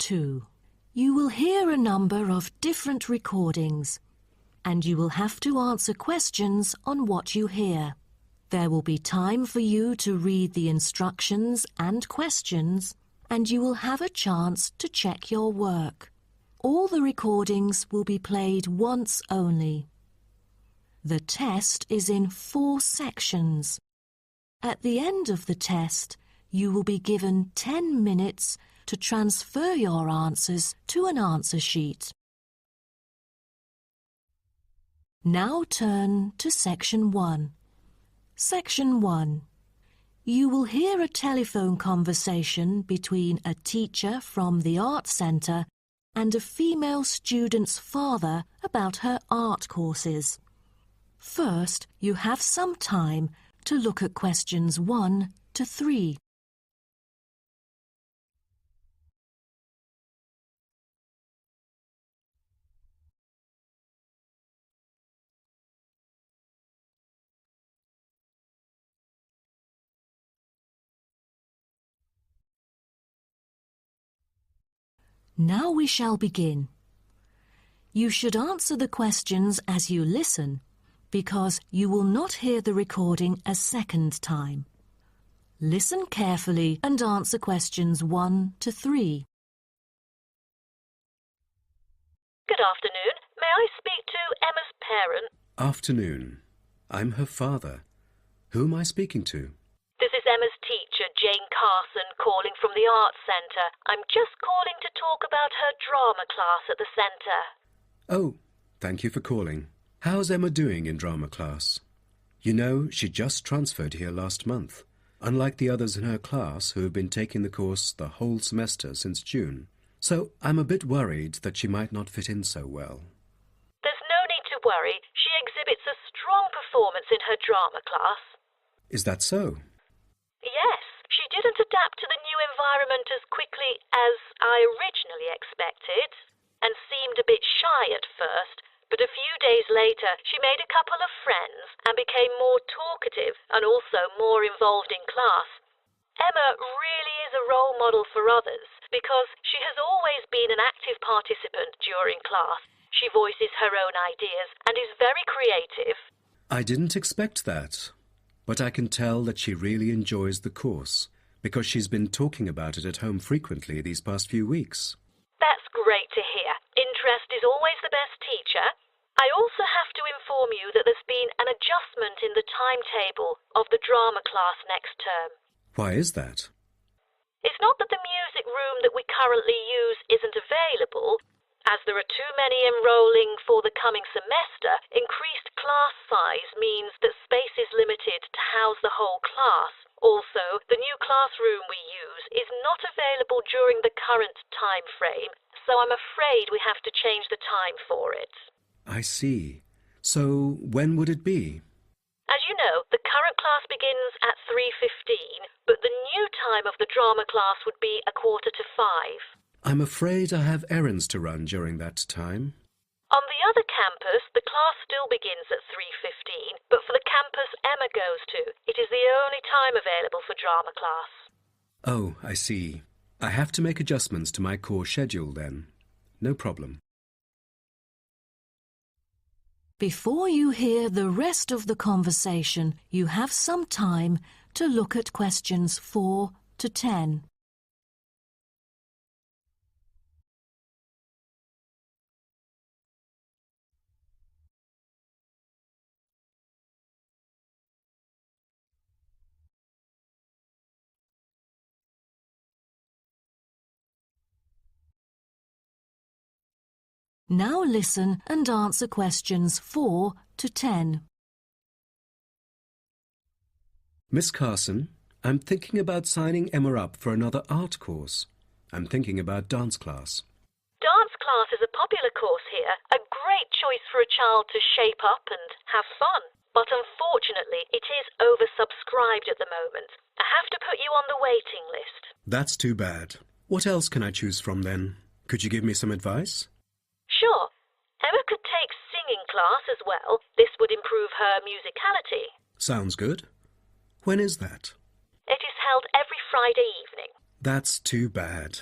2. You will hear a number of different recordings, and you will have to answer questions on what you hear. There will be time for you to read the instructions and questions, and you will have a chance to check your work. All the recordings will be played once only. The test is in 4 sections. At the end of the test, you will be given 10 minutes to transfer your answers to an answer sheet. Now turn to Section 1. Section 1. You will hear a telephone conversation between a teacher from the Art Centre and a female student's father about her art courses. First, you have some time to look at questions 1 to 3. Now we shall begin. You should answer the questions as you listen, because you will not hear the recording a second time. Listen carefully and answer questions 1 to 3. Good afternoon. May I speak to Emma's parent? Afternoon. I'm her father. Who am I speaking to? This is Emma's teacher, Jane Carson, calling from the Arts Centre. I'm just calling to talk about her drama class at the centre. Oh, thank you for calling. How's Emma doing in drama class? You know, she just transferred here last month, unlike the others in her class who have been taking the course the whole semester since June. So I'm a bit worried that she might not fit in so well. There's no need to worry. She exhibits a strong performance in her drama class. Is that so? Yes, she didn't adapt to the new environment as quickly as I originally expected, and seemed a bit shy at first, but a few days later she made a couple of friends and became more talkative and also more involved in class. Emma really is a role model for others because she has always been an active participant during class. She voices her own ideas and is very creative. I didn't expect that. But I can tell that she really enjoys the course, because she's been talking about it at home frequently these past few weeks. That's great to hear. Interest is always the best teacher. I also have to inform you that there's been an adjustment in the timetable of the drama class next term. Why is that? It's not that the music room that we currently use isn't available. As there are too many enrolling for the coming semester, increased class size means that space is limited to house the whole class. Also, the new classroom we use is not available during the current time frame, so I'm afraid we have to change the time for it. I see. So when would it be? As you know, the current class begins at 3:15, but the new time of the drama class would be 4:45. I'm afraid I have errands to run during that time. On the other campus, the class still begins at 3:15, but for the campus Emma goes to, it is the only time available for drama class. Oh, I see. I have to make adjustments to my course schedule then. No problem. Before you hear the rest of the conversation, you have some time to look at questions 4 to 10. Now listen and answer questions 4 to 10. Miss Carson, I'm thinking about signing Emma up for another art course. I'm thinking about dance class. Dance class is a popular course here, a great choice for a child to shape up and have fun. But unfortunately, it is oversubscribed at the moment. I have to put you on the waiting list. That's too bad. What else can I choose from then? Could you give me some advice? Sure. Emma could take singing class as well. This would improve her musicality. Sounds good. When is that? It is held every Friday evening. That's too bad.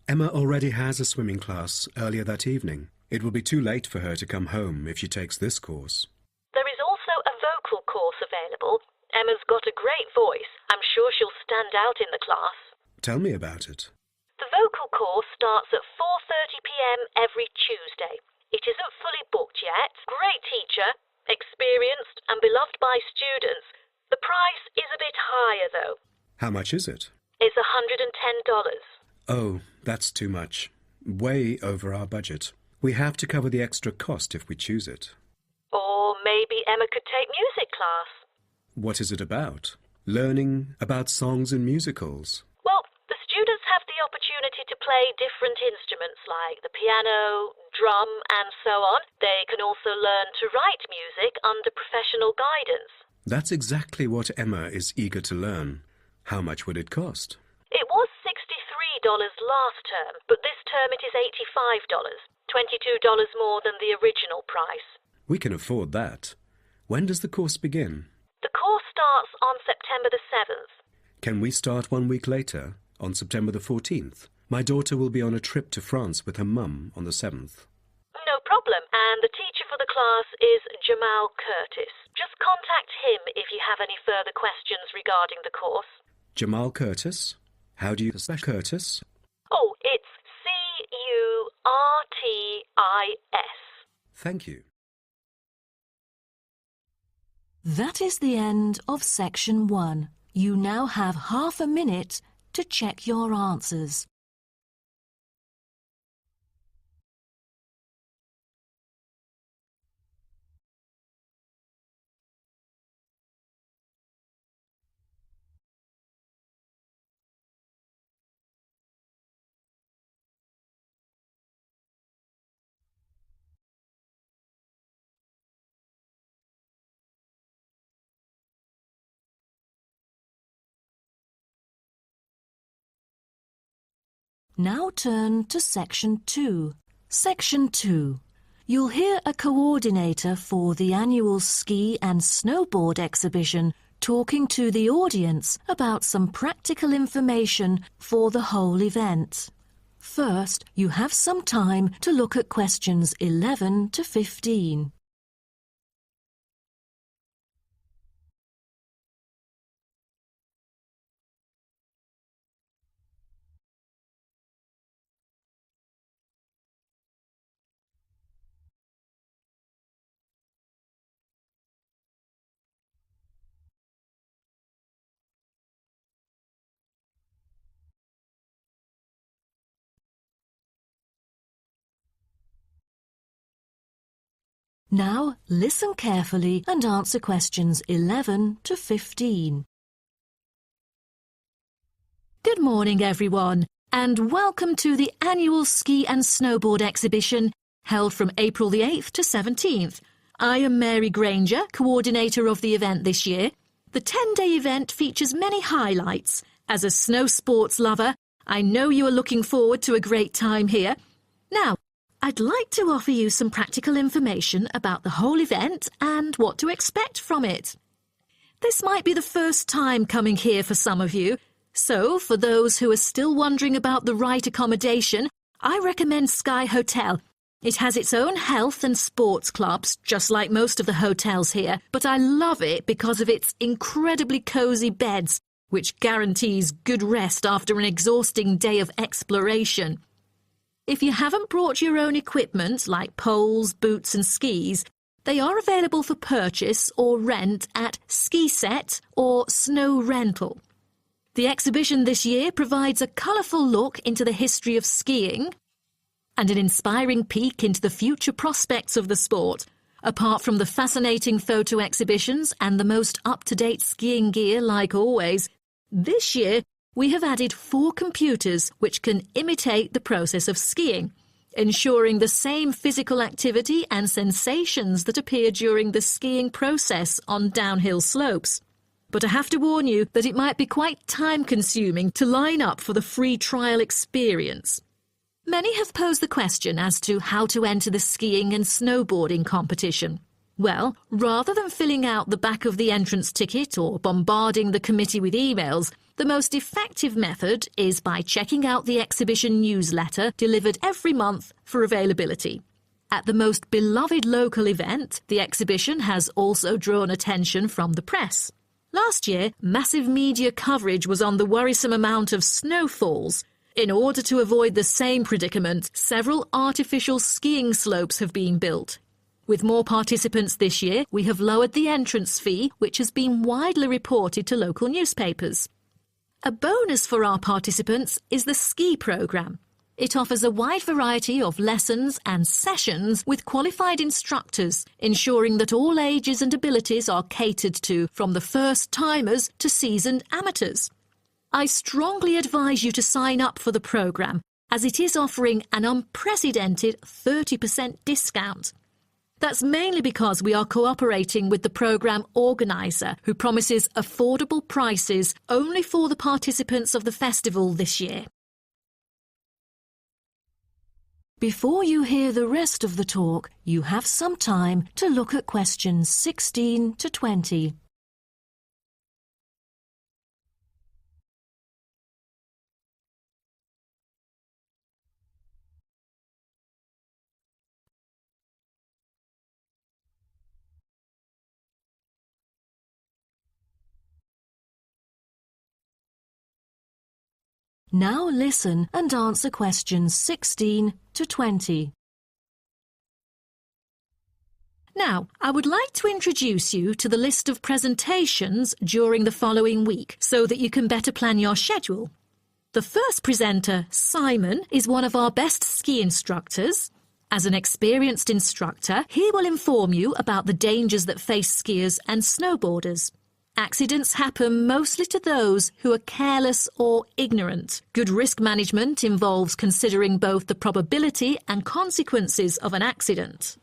Emma already has a swimming class earlier that evening. It will be too late for her to come home if she takes this course. There is also a vocal course available. Emma's got a great voice. I'm sure she'll stand out in the class. Tell me about it. The vocal course starts at 4:30 p.m. every Tuesday. It isn't fully booked yet. Great teacher, experienced and beloved by students. The price is a bit higher though. How much is it? It's $110. Oh, that's too much. Way over our budget. We have to cover the extra cost if we choose it. Or maybe Emma could take music class. What is it about? Learning about songs and musicals. Well, the students have the opportunity to play different instruments like the piano, drum and so on. They can also learn to write music under professional guidance. That's exactly what Emma is eager to learn. How much would it cost? It was $63 last term, but this term it is $85, $22 more than the original price. We can afford that. When does the course begin? The course starts on September the 7th. Can we start 1 week later, on September the 14th? My daughter will be on a trip to France with her mum on the 7th. No problem, and the teacher for the class is Jamal Curtis. Just contact him if you have any further questions regarding the course. Jamal Curtis? How do you spell Curtis? Oh, it's C-U-R-T-I-S. Thank you. That is the end of section 1. You now have half a minute to check your answers. Now turn to Section 2. Section 2. You'll hear a coordinator for the annual ski and snowboard exhibition talking to the audience about some practical information for the whole event. First, you have some time to look at questions 11 to 15. Now, listen carefully and answer questions 11 to 15. Good morning, everyone, and welcome to the annual ski and snowboard exhibition held from April the 8th to 17th. I am Mary Granger, coordinator of the event this year. The 10-day event features many highlights. As a snow sports lover, I know you are looking forward to a great time here. Now, I'd like to offer you some practical information about the whole event and what to expect from it. This might be the first time coming here for some of you, so for those who are still wondering about the right accommodation, I recommend Sky Hotel. It has its own health and sports clubs, just like most of the hotels here, but I love it because of its incredibly cosy beds, which guarantees good rest after an exhausting day of exploration. If you haven't brought your own equipment, like poles, boots and skis, they are available for purchase or rent at Ski Set or Snow Rental. The exhibition this year provides a colourful look into the history of skiing and an inspiring peek into the future prospects of the sport. Apart from the fascinating photo exhibitions and the most up-to-date skiing gear like always, this year we have added 4 computers which can imitate the process of skiing, ensuring the same physical activity and sensations that appear during the skiing process on downhill slopes. But I have to warn you that it might be quite time-consuming to line up for the free trial experience. Many have posed the question as to how to enter the skiing and snowboarding competition. Well, rather than filling out the back of the entrance ticket or bombarding the committee with emails, The most effective method is by checking out the exhibition newsletter delivered every month for availability. At the most beloved local event, the exhibition has also drawn attention from the press. Last year, massive media coverage was on the worrisome amount of snowfalls. In order to avoid the same predicament, several artificial skiing slopes have been built. With more participants this year, we have lowered the entrance fee, which has been widely reported to local newspapers. A bonus for our participants is the ski programme. It offers a wide variety of lessons and sessions with qualified instructors, ensuring that all ages and abilities are catered to, from the first-timers to seasoned amateurs. I strongly advise you to sign up for the programme, as it is offering an unprecedented 30% discount. That's mainly because we are cooperating with the programme organiser, who promises affordable prices only for the participants of the festival this year. Before you hear the rest of the talk, you have some time to look at questions 16 to 20. Now listen and answer questions 16 to 20. Now, I would like to introduce you to the list of presentations during the following week so that you can better plan your schedule. The first presenter, Simon, is one of our best ski instructors. As an experienced instructor, he will inform you about the dangers that face skiers and snowboarders. Accidents happen mostly to those who are careless or ignorant. Good risk management involves considering both the probability and consequences of an accident.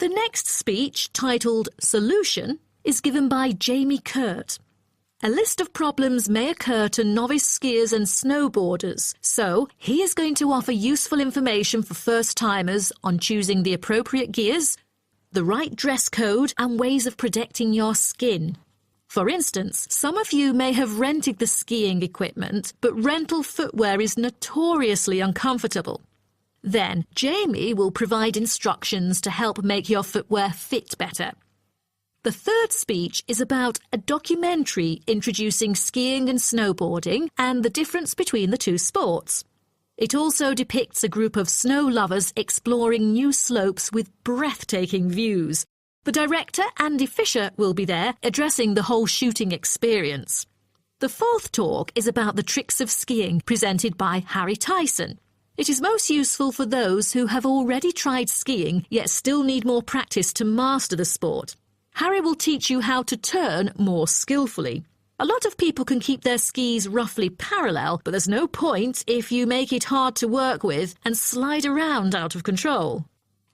The next speech, titled Solution, is given by Jamie Kurt. A list of problems may occur to novice skiers and snowboarders, so he is going to offer useful information for first-timers on choosing the appropriate gears, the right dress code, and ways of protecting your skin. For instance, some of you may have rented the skiing equipment, but rental footwear is notoriously uncomfortable. Then, Jamie will provide instructions to help make your footwear fit better. The third speech is about a documentary introducing skiing and snowboarding and the difference between the two sports. It also depicts a group of snow lovers exploring new slopes with breathtaking views. The director, Andy Fisher, will be there, addressing the whole shooting experience. The fourth talk is about the tricks of skiing, presented by Harry Tyson. It is most useful for those who have already tried skiing, yet still need more practice to master the sport. Harry will teach you how to turn more skillfully. A lot of people can keep their skis roughly parallel, but there's no point if you make it hard to work with and slide around out of control.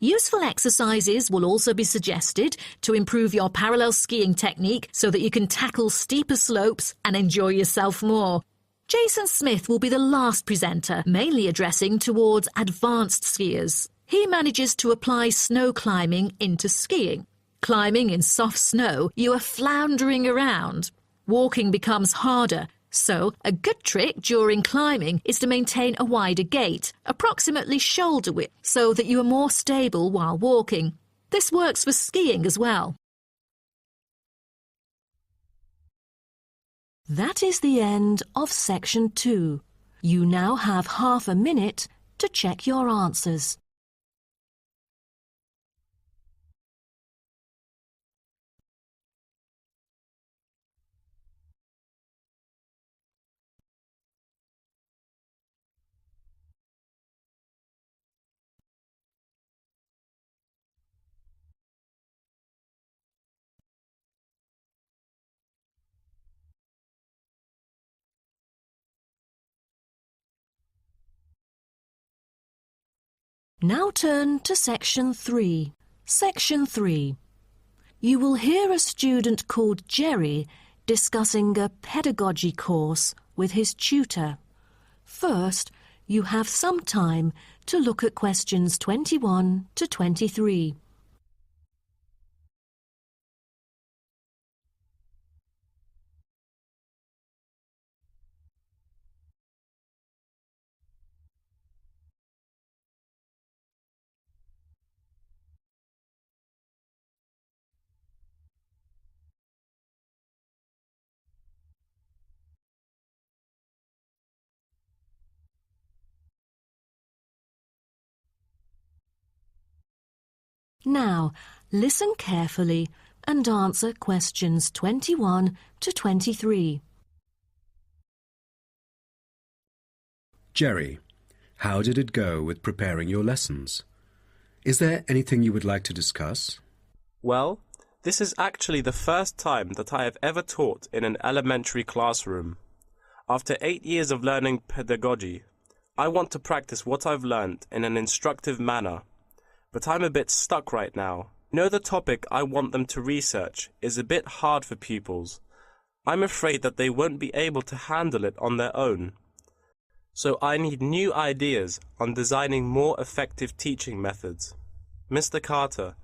Useful exercises will also be suggested to improve your parallel skiing technique so that you can tackle steeper slopes and enjoy yourself more. Jason Smith will be the last presenter, mainly addressing towards advanced skiers. He manages to apply snow climbing into skiing. Climbing in soft snow, you are floundering around. Walking becomes harder. So, a good trick during climbing is to maintain a wider gait, approximately shoulder width, so that you are more stable while walking. This works for skiing as well. That is the end of section 2. You now have half a minute to check your answers. Now turn to Section 3. Section 3. You will hear a student called Jerry discussing a pedagogy course with his tutor. First, you have some time to look at questions 21 to 23. Now, listen carefully and answer questions 21 to 23. Jerry, how did it go with preparing your lessons? Is there anything you would like to discuss? Well, this is actually the first time that I have ever taught in an elementary classroom. After 8 years of learning pedagogy, I want to practice what I've learned in an instructive manner. But I'm a bit stuck right now. The topic I want them to research is a bit hard for pupils. I'm afraid that they won't be able to handle it on their own. So I need new ideas on designing more effective teaching methods. Mr. Carter,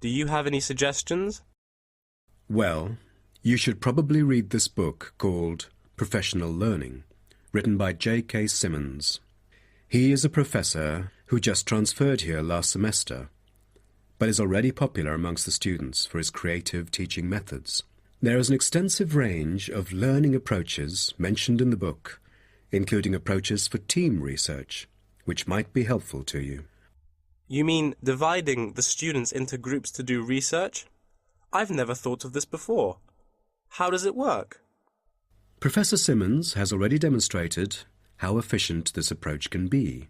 do you have any suggestions? Well, you should probably read this book called Professional Learning, written by J.K. Simmons. He is a professor who just transferred here last semester, but is already popular amongst the students for his creative teaching methods. There is an extensive range of learning approaches mentioned in the book, including approaches for team research, which might be helpful to you. You mean dividing the students into groups to do research? I've never thought of this before. How does it work? Professor Simmons has already demonstrated how efficient this approach can be.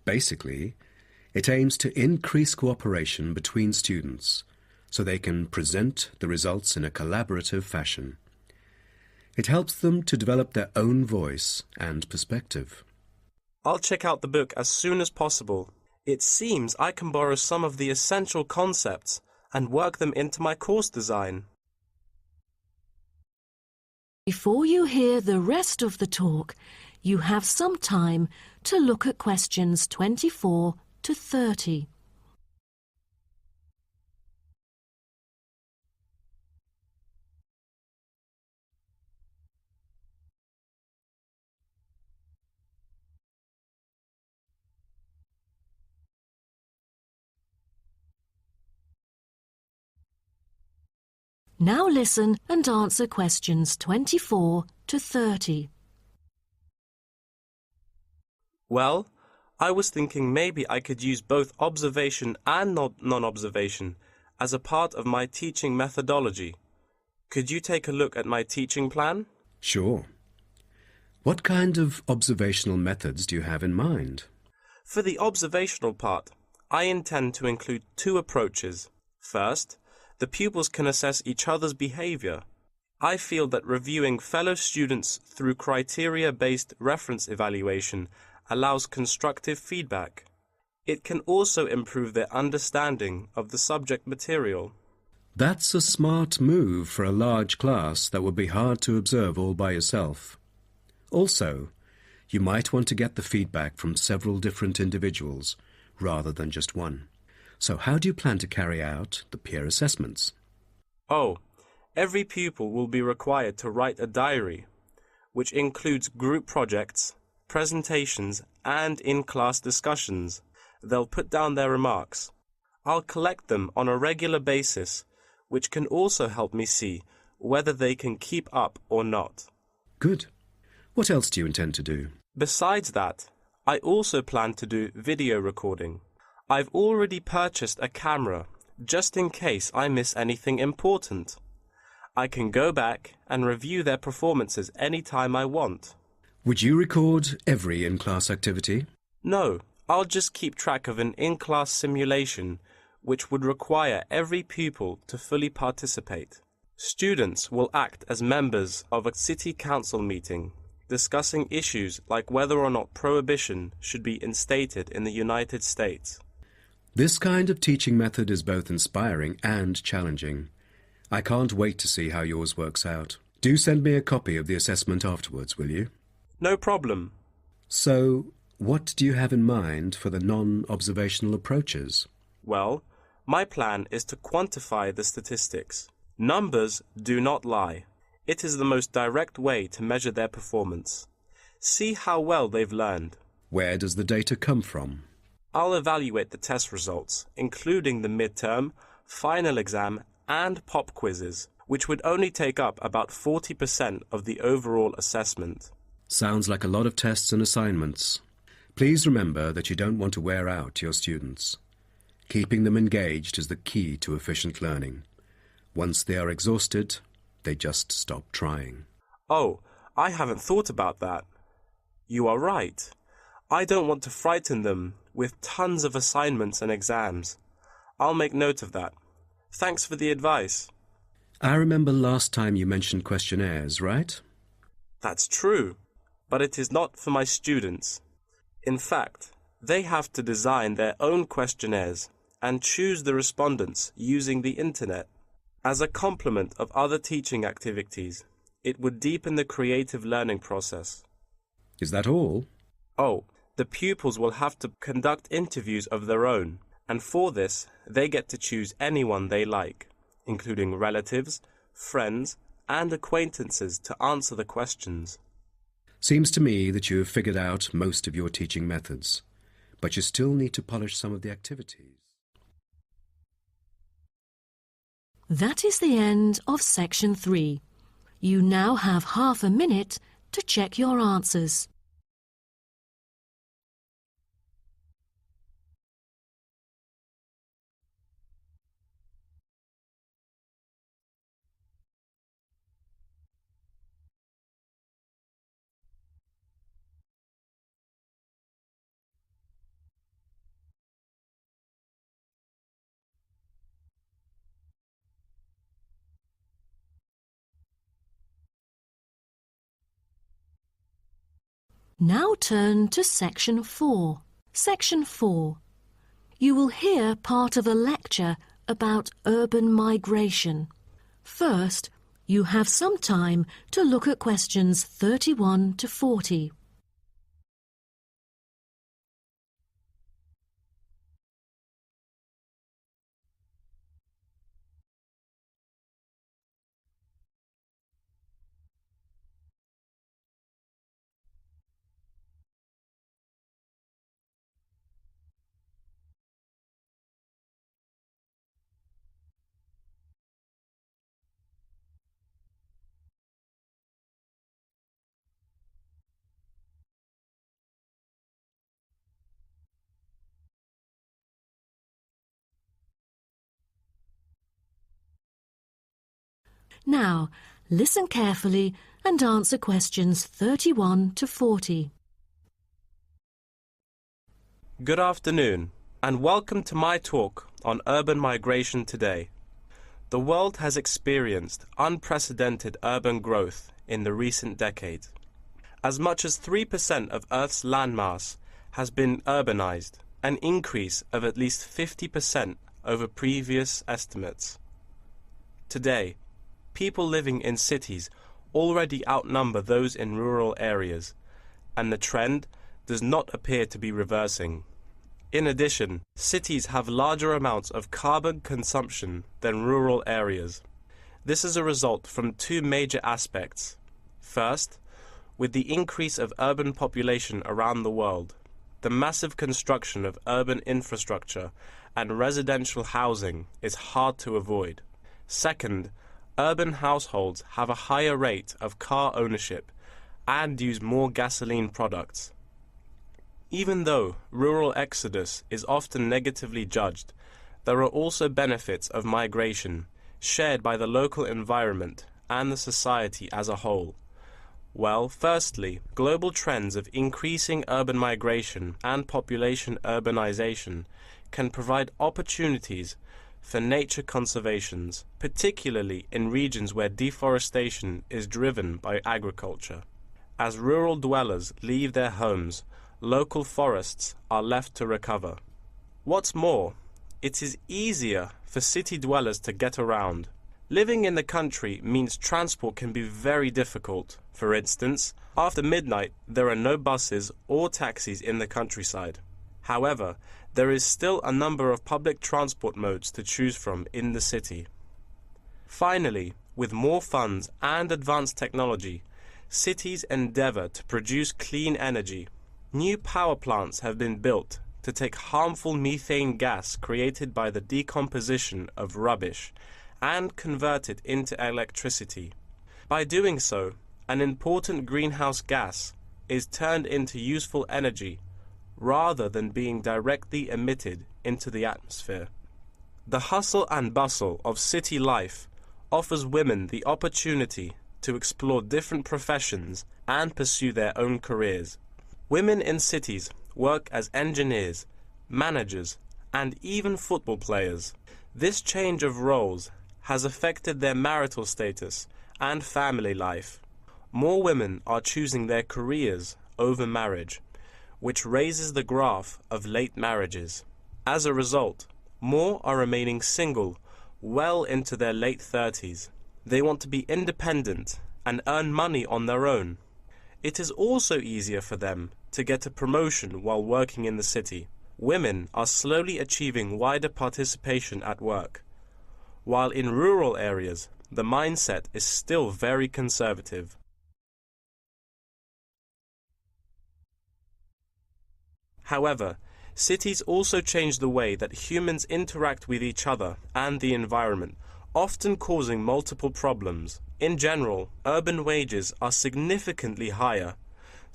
Basically, it aims to increase cooperation between students so they can present the results in a collaborative fashion. It helps them to develop their own voice and perspective. I'll check out the book as soon as possible. It seems I can borrow some of the essential concepts and work them into my course design. Before you hear the rest of the talk, you have some time to look at questions 24 to 30. Now listen and answer questions 24 to 30. Well, I was thinking maybe I could use both observation and non-observation as a part of my teaching methodology. Could you take a look at my teaching plan? Sure. What kind of observational methods do you have in mind? For the observational part, I intend to include 2 approaches. First, the pupils can assess each other's behavior. I feel that reviewing fellow students through criteria-based reference evaluation allows constructive feedback. It can also improve their understanding of the subject material. That's a smart move for a large class that would be hard to observe all by yourself. Also, you might want to get the feedback from several different individuals rather than just one. So how do you plan to carry out the peer assessments? Oh, every pupil will be required to write a diary, which includes group projects, presentations, and in-class discussions. They'll put down their remarks. I'll collect them on a regular basis, which can also help me see whether they can keep up or not. Good. What else do you intend to do? Besides that, I also plan to do video recording. I've already purchased a camera, just in case I miss anything important. I can go back and review their performances anytime I want. Would you record every in-class activity? No, I'll just keep track of an in-class simulation, which would require every pupil to fully participate. Students will act as members of a city council meeting, discussing issues like whether or not prohibition should be instated in the United States. This kind of teaching method is both inspiring and challenging. I can't wait to see how yours works out. Do send me a copy of the assessment afterwards, will you? No problem. So, what do you have in mind for the non-observational approaches? Well, my plan is to quantify the statistics. Numbers do not lie. It is the most direct way to measure their performance. See how well they've learned. Where does the data come from? I'll evaluate the test results, including the midterm, final exam, and pop quizzes, which would only take up about 40% of the overall assessment. Sounds like a lot of tests and assignments. Please remember that you don't want to wear out your students. Keeping them engaged is the key to efficient learning. Once they are exhausted, they just stop trying. Oh, I haven't thought about that. You are right. I don't want to frighten them with tons of assignments and exams. I'll make note of that. Thanks for the advice. I remember last time you mentioned questionnaires, right? That's true, but it is not for my students. In fact, they have to design their own questionnaires and choose the respondents using the internet. As a complement of other teaching activities, it would deepen the creative learning process. Is that all? Oh, the pupils will have to conduct interviews of their own, and for this, they get to choose anyone they like, including relatives, friends, and acquaintances to answer the questions. Seems to me that you have figured out most of your teaching methods, but you still need to polish some of the activities. That is the end of section 3. You now have half a minute to check your answers. Now turn to section 4. Section 4. You will hear part of a lecture about urban migration. First, you have some time to look at questions 31 to 40. Now, listen carefully and answer questions 31 to 40. Good afternoon, and welcome to my talk on urban migration today. The world has experienced unprecedented urban growth in the recent decades. As much as 3% of Earth's landmass has been urbanized, an increase of at least 50% over previous estimates. Today, people living in cities already outnumber those in rural areas, and the trend does not appear to be reversing. In addition, cities have larger amounts of carbon consumption than rural areas. This is a result from two major aspects. First, with the increase of urban population around the world, the massive construction of urban infrastructure and residential housing is hard to avoid. Second, urban households have a higher rate of car ownership and use more gasoline products. Even though rural exodus is often negatively judged, there are also benefits of migration shared by the local environment and the society as a whole. Well, firstly, global trends of increasing urban migration and population urbanization can provide opportunities for nature conservations, particularly in regions where deforestation is driven by agriculture. As rural dwellers leave their homes, local forests are left to recover. What's more, it is easier for city dwellers to get around. Living in the country means transport can be very difficult. For instance, after midnight, there are no buses or taxis in the countryside. However, there is still a number of public transport modes to choose from in the city. Finally, with more funds and advanced technology, cities endeavor to produce clean energy. New power plants have been built to take harmful methane gas created by the decomposition of rubbish and convert it into electricity. By doing so, an important greenhouse gas is turned into useful energy, rather than being directly emitted into the atmosphere. The hustle and bustle of city life offers women the opportunity to explore different professions and pursue their own careers. Women in cities work as engineers, managers, and even football players. This change of roles has affected their marital status and family life. More women are choosing their careers over marriage, which raises the graph of late marriages. As a result, more are remaining single well into their late 30s. They want to be independent and earn money on their own. It is also easier for them to get a promotion while working in the city. Women are slowly achieving wider participation at work, while in rural areas, the mindset is still very conservative. However, cities also change the way that humans interact with each other and the environment, often causing multiple problems. In general, urban wages are significantly higher,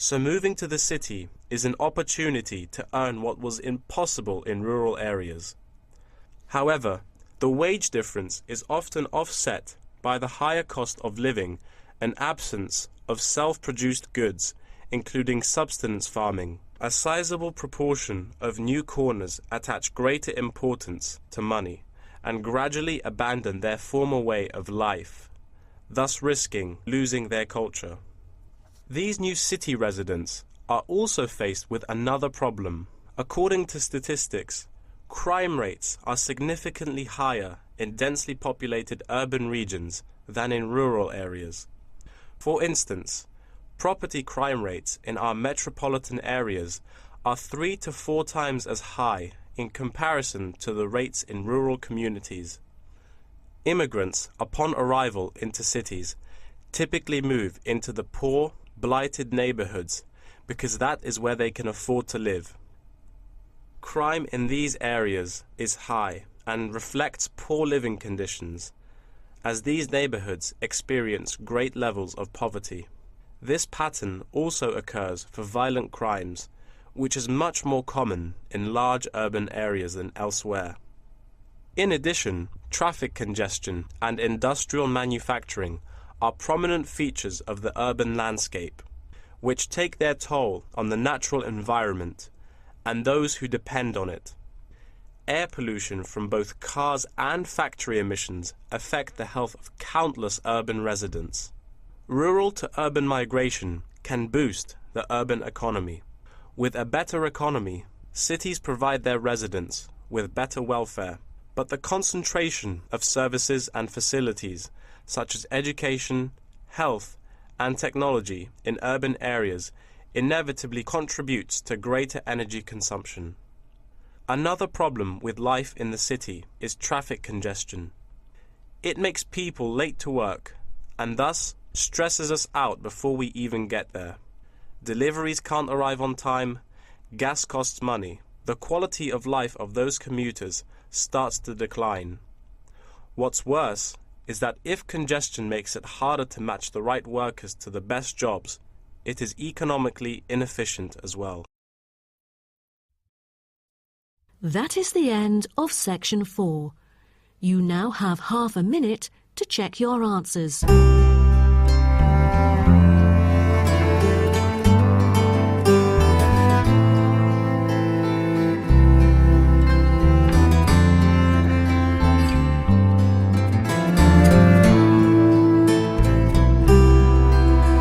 so moving to the city is an opportunity to earn what was impossible in rural areas. However, the wage difference is often offset by the higher cost of living and absence of self-produced goods, including subsistence farming. A sizable proportion of new corners attach greater importance to money and gradually abandon their former way of life, thus risking losing their culture. These new city residents are also faced with another problem. According to statistics, crime rates are significantly higher in densely populated urban regions than in rural areas. For instance, property crime rates in our metropolitan areas are 3 to 4 times as high in comparison to the rates in rural communities. Immigrants, upon arrival into cities, typically move into the poor, blighted neighborhoods because that is where they can afford to live. Crime in these areas is high and reflects poor living conditions, as these neighborhoods experience great levels of poverty. This pattern also occurs for violent crimes, which is much more common in large urban areas than elsewhere. In addition, traffic congestion and industrial manufacturing are prominent features of the urban landscape, which take their toll on the natural environment and those who depend on it. Air pollution from both cars and factory emissions affect the health of countless urban residents. Rural to urban migration can boost the urban economy. With a better economy, cities provide their residents with better welfare, but the concentration of services and facilities such as education, health, and technology in urban areas inevitably contributes to greater energy consumption. Another problem with life in the city is traffic congestion. It makes people late to work and thus stresses us out before we even get there. Deliveries can't arrive on time, gas costs money. The quality of life of those commuters starts to decline. What's worse is that if congestion makes it harder to match the right workers to the best jobs, it is economically inefficient as well. That is the end of section 4. You now have half a minute to check your answers.